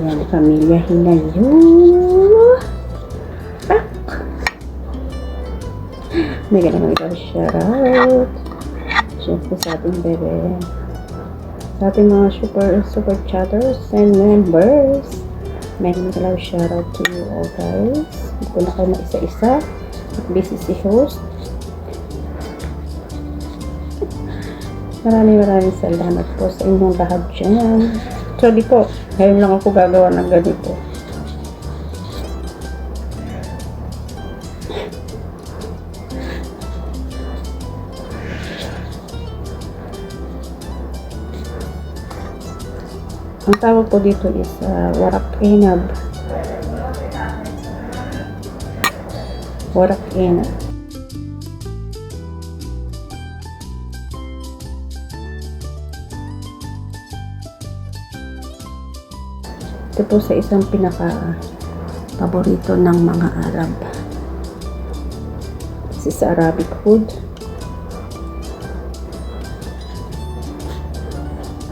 Ayan, pamilya Hinayo. Ah! Mega naman ikaw shoutout. Siyempre sa ating bebe. Sa ating mga super chatters and members. Mega naman shoutout to you all guys. Hindi ko na kayo na isa-isa. Busy si host. Maraming salamat po sa inyong lahat dyan. Sorry po, ngayon lang ako gagawa ng ganito. Ang tawag po dito is warak enab. Warak enab. Ito po sa isang pinaka-paborito ng mga Arab. This is Arabic food.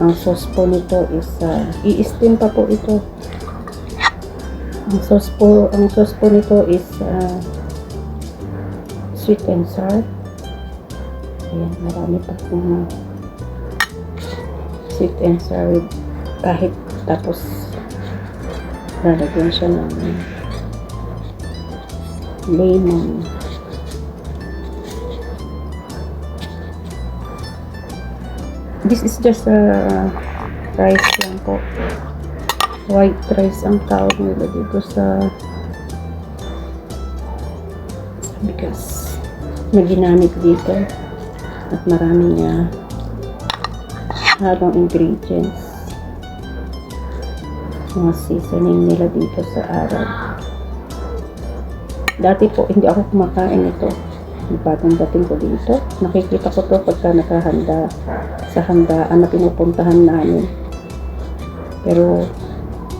Ang sauce po nito is i-steam pa po ito. Ang sauce po nito is sweet and sour. Ayan, marami pa pong sweet and sour kahit tapos lalagyan siya ng lemon. This is just rice lang po. White rice ang tawag nila dito sa bigas na ginamit dito. At marami niya halong ingredients. Mga seasoning nila dito sa Arab. Dati po, hindi ako kumakain ito. Batang dating ko dito. Nakikita ko to pagka nakahanda sa handaan na pinupuntahan namin. Pero,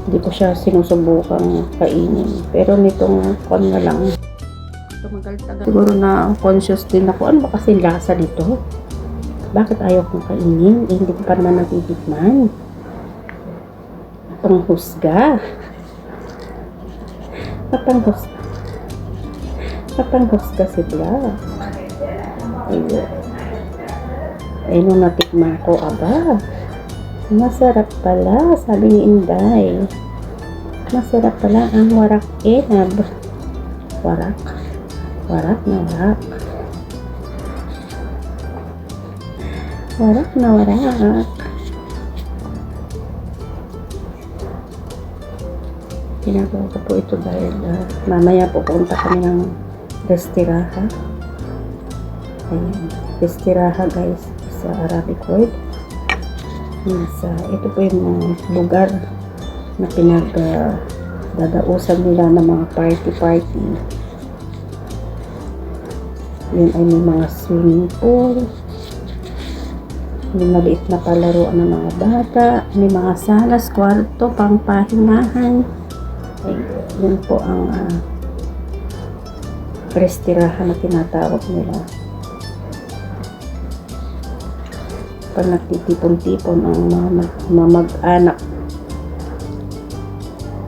hindi ko siya sinusubukang kainin. Pero nitong kon na lang. Tumagal-tagal. Siguro na conscious din ako. Ano ba kasi lasa nito? Bakit ayaw kong kainin? Eh, hindi ko pa naman natitikman. Papanghusga. Papanghusga si Black. Ayun. Eh, nung natikman ko, aba, masarap pala, sabi ni Inday. Masarap pala ang warak enab. Warak na warak. Warak na warak. Ginagawa ko po ito dahil mamaya pupunta kami ng restiraha. Ayan, restiraha guys sa Arabic word. Ito po yung lugar na dadausan nila ng mga party. Yun ay may mga swimming pool. May maliit na palaruan ng mga bata. May mga salas, kwarto, pangpahingahan. Yun po ang restirahan na tinatawag nila. Pag nagtitipon-tipon ang mga mag-anak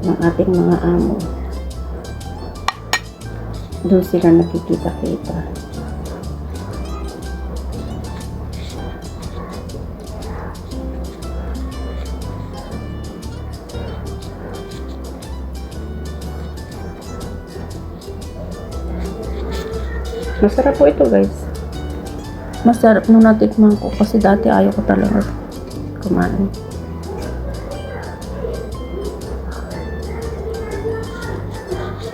ng ating mga amo, doon sila nakikita-kita. Masarap po ito guys. Masarap nung natikman ko kasi dati ayaw ko talaga kumain.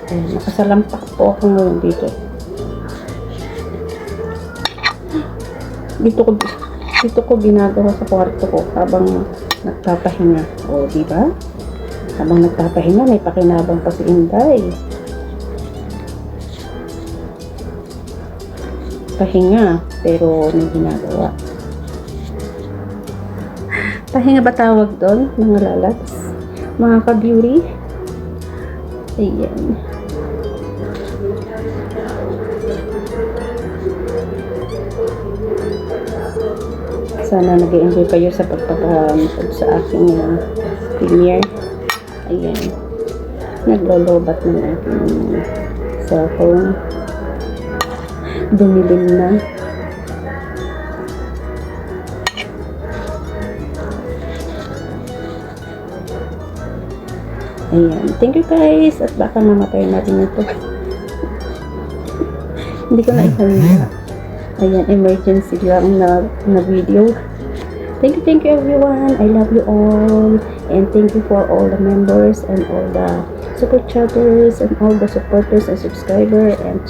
Nakasalampak po ako ngayon dito. Dito ko ginagawa sa kwarto ko habang nagpapahinga. O, diba? Habang nagpapahinga, may pakinabang pa si Inday. Pahinga, pero may ginagawa. Pahinga ba tawag doon, mga lalats? Mga ka-beauty? Ayan. Sana nag-enjoy kayo sa pagpapanood sa aking premiere. Ayan. Naglolobat ng aking cellphone. Dumilim na. Ayan. Thank you guys. At baka mamatay natin ito. Hindi ko na ihanda. Ayan. Emergency lang na video. Thank you everyone. I love you all. And thank you for all the members and all the super chatters and all the supporters and subscribers and